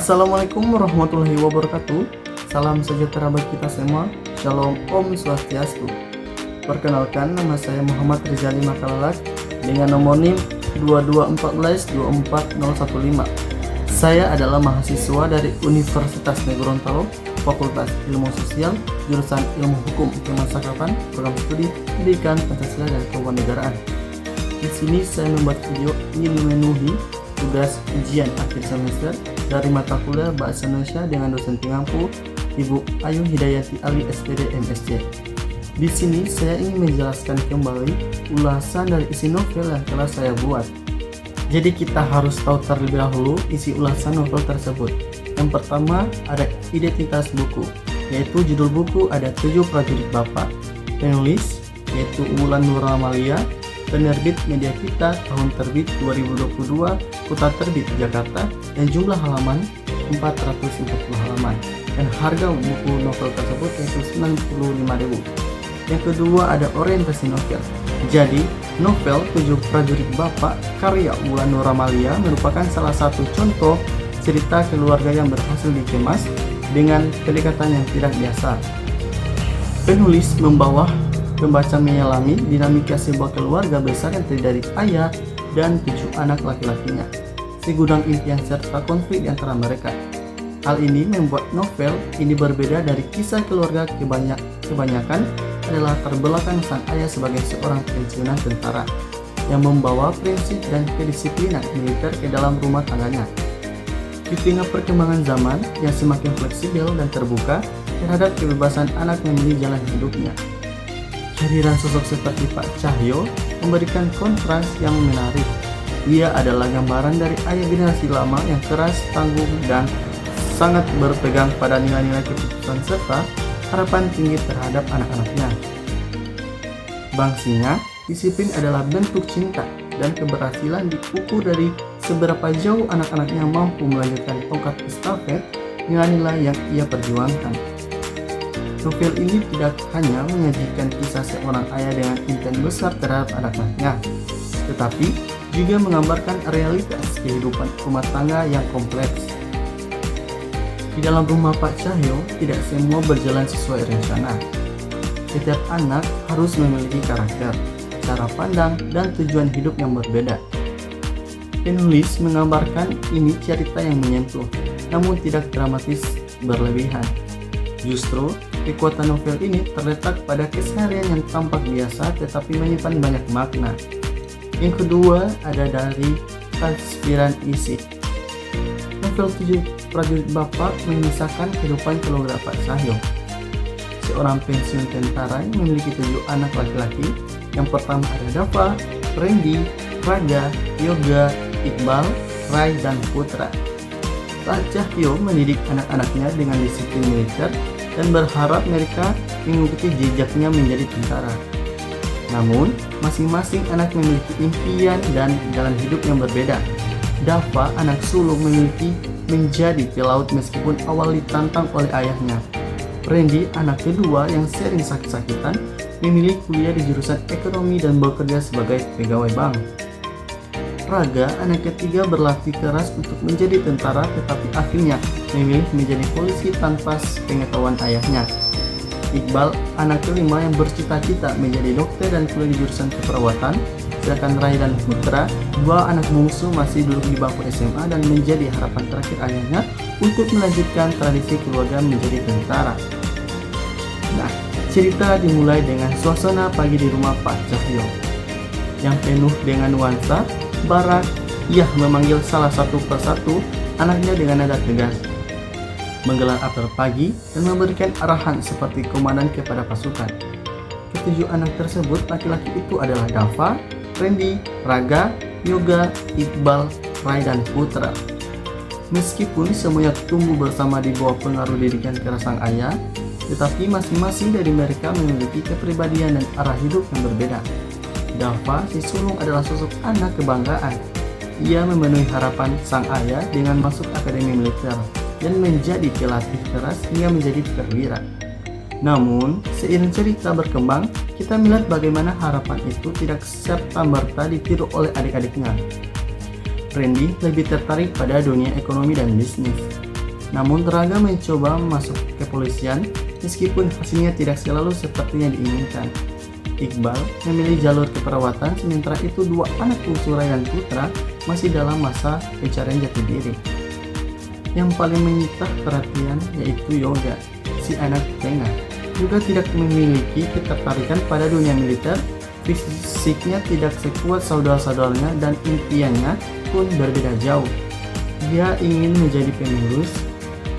Assalamualaikum warahmatullahi wabarakatuh. Salam sejahtera bagi kita semua. Shalom, Om Swastiastu. Perkenalkan, nama saya Muhammad Rizali Makalalak dengan nomor NIM 221424015. Saya adalah mahasiswa dari Universitas Negeri Gorontalo, Fakultas Ilmu Sosial, jurusan Ilmu Hukum Kemasyarakatan, program studi Pendidikan Pancasila dan Kewarganegaraan. Di sini saya membuat video ingin memenuhi tugas ujian akhir semester dari mata kuliah Bahasa Indonesia dengan dosen pengampu Ibu Ayu Hidayati Ali SPD MSc. Di sini saya ingin menjelaskan kembali ulasan dari isi novel yang telah saya buat. Jadi kita harus tahu terlebih dahulu isi ulasan novel tersebut. Yang pertama ada identitas buku, yaitu judul buku ada 7 Prajurit Bapak, penulis yaitu Wulan Nur Amalia, penerbit Media Kita, tahun terbit 2022, kota terbit Jakarta, dan jumlah halaman 440 halaman. Dan harga buku novel tersebut yaitu 95.000. Yang kedua ada orientasi novel. Jadi, novel 7 Prajurit Bapak karya Wulan Nur Amalia merupakan salah satu contoh cerita keluarga yang berhasil dikemas dengan kedekatan yang tidak biasa. Penulis membawa pembaca menyelami dinamika sebuah keluarga besar yang terdiri dari ayah dan 7 anak laki-lakinya, segudang impian serta konflik di antara mereka. Hal ini membuat novel ini berbeda dari kisah keluarga kebanyakan adalah latar belakang sang ayah sebagai seorang pensiunan tentara yang membawa prinsip dan kedisiplinan militer ke dalam rumah tangganya. Di tengah perkembangan zaman yang semakin fleksibel dan terbuka terhadap kebebasan anak memilih jalan hidupnya, kehadiran sosok seperti Pak Cahyo memberikan kontras yang menarik. Ia adalah gambaran dari ayah generasi lama yang keras, tangguh, dan sangat berpegang pada nilai-nilai keputusan serta harapan tinggi terhadap anak-anaknya. Bangsinya, disiplin adalah bentuk cinta dan keberhasilan diukur dari seberapa jauh anak-anaknya mampu melanjutkan tongkat estafet dengan nilai yang ia perjuangkan. Novel ini tidak hanya menyajikan kisah seorang ayah dengan impian besar terhadap anak-anaknya, tetapi juga menggambarkan realitas kehidupan rumah tangga yang kompleks. Di dalam rumah Pak Cahyo, tidak semua berjalan sesuai rencana. Setiap anak harus memiliki karakter, cara pandang, dan tujuan hidup yang berbeda. Penulis menggambarkan ini cerita yang menyentuh, namun tidak dramatis berlebihan. Justru, kekuatan novel ini terletak pada keseharian yang tampak biasa tetapi menyimpan banyak makna. Yang kedua ada dari tasviran isi. Novel 7 Prajurit Bapak mengisahkan kehidupan keluarga Pak Cahyo, seorang pensiun tentara yang memiliki 7 anak laki-laki. Yang pertama ada Dava, Randy, Raga, Yoga, Iqbal, Rai, dan Putra. Pak Cahyo mendidik anak-anaknya dengan disiplin militer dan berharap mereka mengikuti jejaknya menjadi tentara. Namun, masing-masing anak memiliki impian dan jalan hidup yang berbeda. Dava, anak sulung, memiliki menjadi pelaut meskipun awal ditantang oleh ayahnya. Randy, anak kedua yang sering sakit-sakitan, memilih kuliah di jurusan ekonomi dan bekerja sebagai pegawai bank. Raga, anak ketiga, berlatih keras untuk menjadi tentara tetapi akhirnya memilih menjadi polisi tanpa pengetahuan ayahnya. Iqbal, anak kelima yang bercita-cita menjadi dokter dan kuliah di jurusan keperawatan. Sedangkan Rai dan Putra, 2 anak bungsu, masih duduk di bangku SMA dan menjadi harapan terakhir ayahnya untuk melanjutkan tradisi keluarga menjadi tentara. Nah, cerita dimulai dengan suasana pagi di rumah Pak Cahyo yang penuh dengan nuansa barat. Ia memanggil salah satu persatu anaknya dengan nada tegas, menggelar apel pagi dan memberikan arahan seperti komandan kepada pasukan. Ketujuh anak tersebut laki-laki itu adalah Dava, Randy, Raga, Yoga, Iqbal, Rai, dan Putra. Meskipun semuanya tumbuh bersama di bawah pengaruh didikan keras sang ayah, tetapi masing-masing dari mereka memiliki kepribadian dan arah hidup yang berbeda. Dava, si sulung, adalah sosok anak kebanggaan. Ia memenuhi harapan sang ayah dengan masuk akademi militer dan menjadi pelatih keras hingga menjadi perwira. Namun, seiring cerita berkembang, kita melihat bagaimana harapan itu tidak serta-merta ditiru oleh adik-adiknya. Randy lebih tertarik pada dunia ekonomi dan bisnis, Namun Raga mencoba masuk ke kepolisian meskipun hasilnya tidak selalu seperti yang diinginkan. Iqbal memilih jalur keperawatan, sementara itu dua anak bungsu Rai dan Putra masih dalam masa pencarian jati diri. Yang paling menyita perhatian yaitu Yoga, si anak tengah. Yoga tidak memiliki ketertarikan pada dunia militer, fisiknya tidak sekuat saudara-saudaranya dan impiannya pun berbeda jauh. Dia ingin menjadi penulis,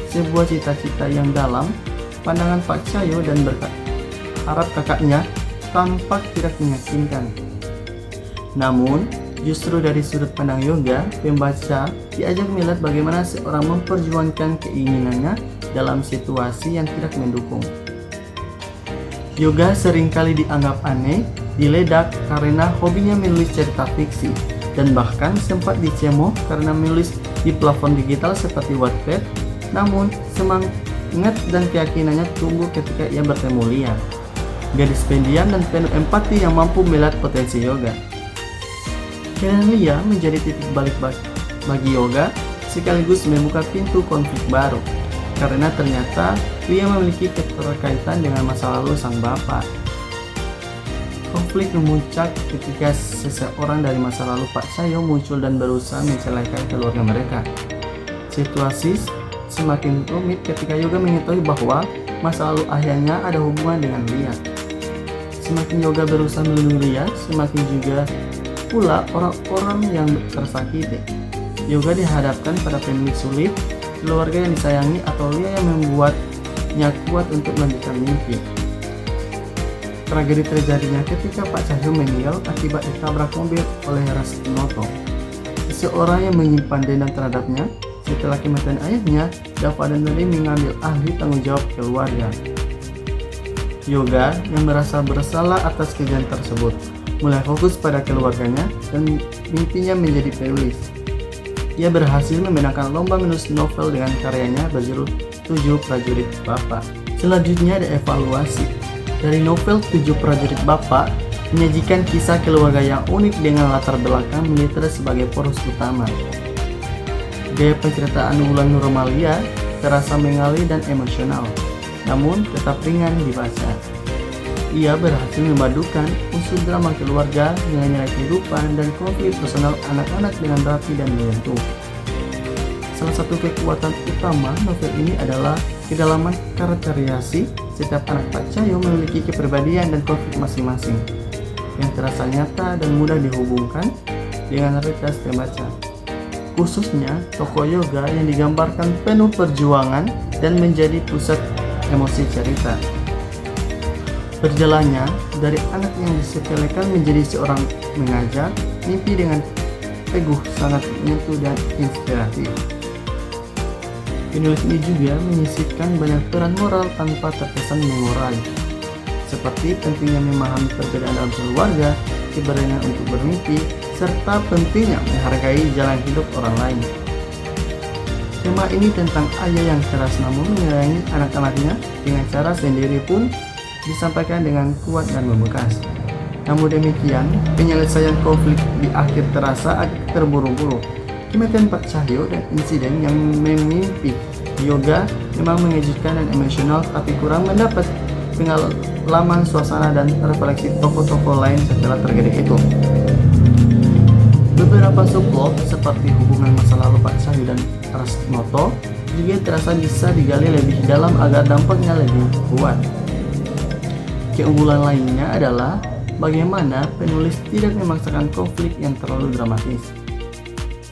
sebuah cita-cita yang dalam pandangan Pak Cahyo, dan berharap kakaknya tampak tidak meyakinkan. Namun, justru dari sudut pandang Yoga, pembaca diajak melihat bagaimana seorang memperjuangkan keinginannya dalam situasi yang tidak mendukung. Yoga seringkali dianggap aneh, diledak karena hobinya menulis cerita fiksi, dan bahkan sempat dicemooh karena menulis di platform digital seperti Wattpad. Namun, semangat dan keyakinannya tumbuh ketika ia bertemu Lia, gadis pendiam dan penuh empati yang mampu melihat potensi Yoga. Kehadiran Lia menjadi titik balik bagi Yoga, sekaligus membuka pintu konflik baru, karena ternyata Lia memiliki keterkaitan dengan masa lalu sang bapak. Konflik memuncak ketika seseorang dari masa lalu Pak Cahyo muncul dan berusaha mencelakakan keluarga mereka. Situasi semakin rumit ketika Yoga mengetahui bahwa masa lalu ayahnya ada hubungan dengan Lia. Semakin Yoga berusaha melindungi Lia, semakin juga pula orang-orang yang tersakiti. Yoga dihadapkan pada pemilik sulit, keluarga yang disayangi, atau Lia yang membuatnya kuat untuk melanjutkan mimpi. Tragedi terjadinya ketika Pak Cahyo meninggal akibat ditabrak mobil oleh Rasnoto, seseorang yang menyimpan dendam terhadapnya. Setelah kematian ayahnya, Dava dan Nuri mengambil alih tanggung jawab keluarga. Yoga yang merasa bersalah atas kejadian tersebut mulai fokus pada keluarganya dan mimpinya menjadi penulis. Ia berhasil memenangkan lomba menulis novel dengan karyanya berjudul 7 Prajurit Bapak. Selanjutnya ada evaluasi. Dari novel 7 Prajurit Bapak menyajikan kisah keluarga yang unik dengan latar belakang militer sebagai poros utama. Gaya penceritaan Wulan Nurmalia terasa mengalir dan emosional, namun tetap ringan dibaca. Ia berhasil memadukan unsur drama keluarga dengan nilai kehidupan dan konflik personal anak-anak dengan rapi dan menyentuh. Salah satu kekuatan utama novel ini adalah kedalaman karakterisasi. Setiap anak Pak Cahyo memiliki kepribadian dan konflik masing-masing yang terasa nyata dan mudah dihubungkan dengan realitas pembaca. Khususnya tokoh Yoga yang digambarkan penuh perjuangan dan menjadi pusat emosi cerita. Berjalannya dari anak yang disepelekan menjadi seorang mengajar, mimpi dengan teguh sangat menyentuh dan inspiratif. Penulis ini juga menyisipkan banyak peran moral tanpa terkesan mengurai, seperti pentingnya memahami perbedaan dalam keluarga, keberanian untuk bermimpi, serta pentingnya menghargai jalan hidup orang lain. Tema ini tentang ayah yang keras namun menyayangi anak-anaknya dengan cara sendiri pun disampaikan dengan kuat dan membekas. Namun demikian, penyelesaian konflik di akhir terasa agak terburu-buru. Kematian Pak Cahyo dan insiden yang memimpi Yoga memang mengejutkan dan emosional, tapi kurang mendapat pengalaman suasana dan refleksi tokoh-tokoh lain setelah tragedi itu. Beberapa subplot seperti hubungan masa lalu Pak Cahyo dan Rasnoto juga terasa bisa digali lebih dalam agar dampaknya lebih kuat. Keunggulan lainnya adalah bagaimana penulis tidak memaksakan konflik yang terlalu dramatis.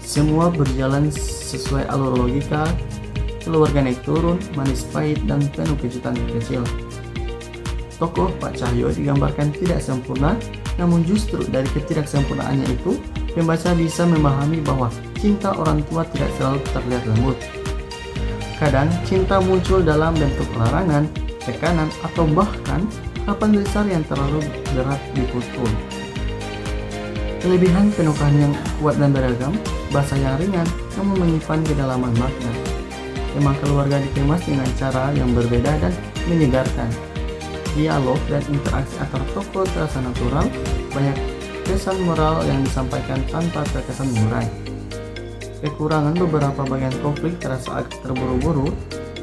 Semua berjalan sesuai alur logika, keluarga naik turun, manis pahit, dan penuh kejutan kecil. Tokoh Pak Cahyo digambarkan tidak sempurna, namun justru dari ketidaksempurnaannya itu, pembaca bisa memahami bahwa cinta orang tua tidak selalu terlihat lembut. Kadang cinta muncul dalam bentuk larangan, tekanan, atau bahkan harapan besar yang terlalu berat dipikul. Kelebihan penukaran yang kuat dan beragam, bahasa yang ringan namun menyimpan kedalaman makna. Tema keluarga dikemas dengan cara yang berbeda dan menyegarkan. Dialog dan interaksi antar tokoh terasa natural, banyak pesan moral yang disampaikan tanpa terkesan mengurai. Kekurangan beberapa bagian konflik terasa agak terburu-buru.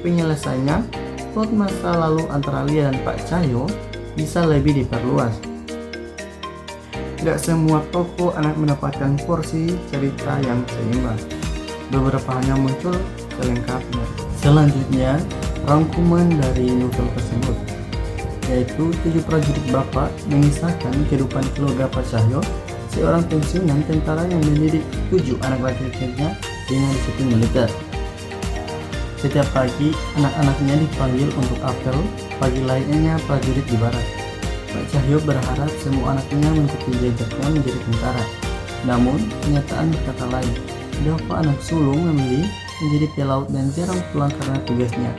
Penyelesaiannya, plot masa lalu antara Lia dan Pak Cahyo bisa lebih diperluas. Tidak semua tokoh anak mendapatkan porsi cerita yang seimbang. Beberapa hanya muncul selengkapnya. Selanjutnya, rangkuman dari novel tersebut, yaitu 7 prajurit Bapak mengisahkan kehidupan keluarga Pak Cahyo, seorang pensiunan tentara yang mendidik 7 anak laki-lakinya dengan disiplin militer. Setiap pagi, anak-anaknya dipanggil untuk apel, pagi lainnya prajurit di barat. Pak Cahyo berharap semua anaknya mengikuti jejaknya menjadi tentara. Namun, kenyataan berkata lain. Dava, anak sulung, memilih menjadi pelaut dan jarang pulang karena tugasnya.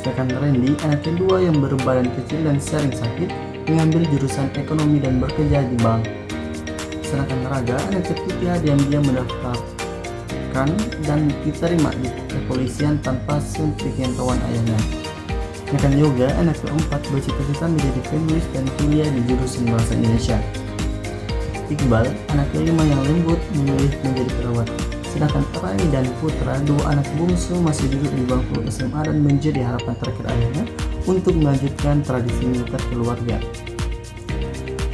Sedangkan Randy, anak kedua yang berbadan kecil dan sering sakit, mengambil jurusan ekonomi dan bekerja di bank. Sedangkan Raga, anak ketiga, diam-diam mendaftarkan dan diterima di kepolisian tanpa sepengetahuan ayahnya. Sedangkan Yoga, anak keempat, bercita-cita menjadi penulis dan kuliah di jurusan bahasa Indonesia. Iqbal, anak kelima yang lembut, memilih menjadi perawat. Sedangkan Rai dan Putra, 2 anak bungsu, masih duduk di bangku SMA dan menjadi harapan terakhir ayahnya untuk melanjutkan tradisi militer keluarga.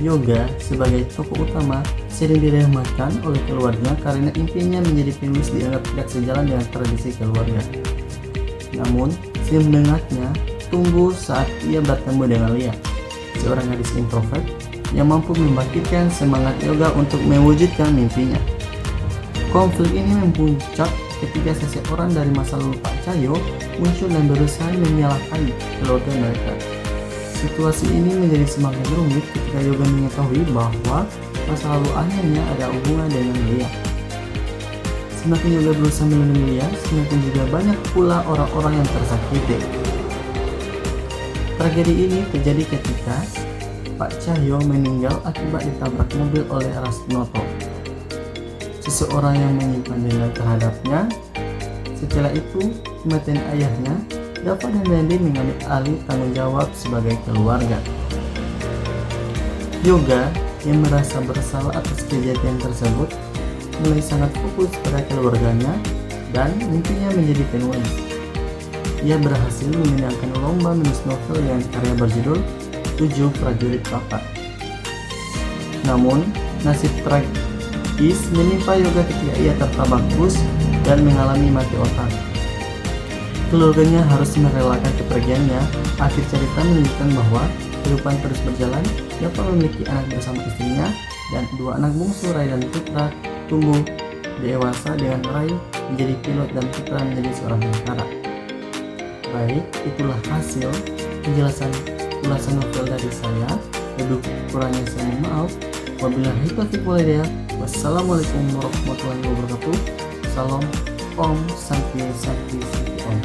Yoga sebagai tokoh utama sering diremehkan oleh keluarga karena impiannya menjadi penulis dianggap tidak sejalan dengan tradisi keluarga. Namun, semangatnya tumbuh saat ia bertemu dengan Lia, seorang gadis introvert yang mampu membangkitkan semangat Yoga untuk mewujudkan mimpinya. Konflik ini memuncak ketika seseorang dari masa lalu Pak Cahyo muncul dan berusaha menyalahkan keluarga mereka. Situasi ini menjadi semakin rumit ketika Yoga mengetahui bahwa masa lalu ayahnya ada hubungan dengan Lia. Semakin Yoga berusaha melindungi Lia, semakin juga banyak pula orang-orang yang tersakiti. Tragedi ini terjadi ketika Pak Cahyo meninggal akibat ditabrak mobil oleh Rasnoto, seseorang yang menyimpan dendam terhadapnya. Setelah itu, kematian ayahnya, Dava dan Randy mengambil alih tanggung jawab sebagai keluarga. Yoga yang merasa bersalah atas kejadian tersebut mulai sangat fokus pada keluarganya dan mimpinya menjadi penulis. Ia berhasil memenangkan lomba menulis novel dengan karya berjudul 7 Prajurit Bapak. Namun, nasib tragis menimpa Yoga ketika ia tertabrak bus dan mengalami mati otak. Keluarganya harus merelakan kepergiannya. Akhir cerita menunjukkan bahwa kehidupan terus berjalan. Dava memiliki anak bersama istrinya dan 2 anak bungsu, Rai dan Putra, tumbuh dewasa dengan Rai menjadi pilot dan Putra menjadi seorang tentara. Baik, itulah hasil penjelasan ulasan novel dari saya. Lebih kurangnya saya mohon maaf. Wabillahi taufiq wal hidayah. Wassalamualaikum warahmatullahi wabarakatuh. Salam Om Santi Santi Om.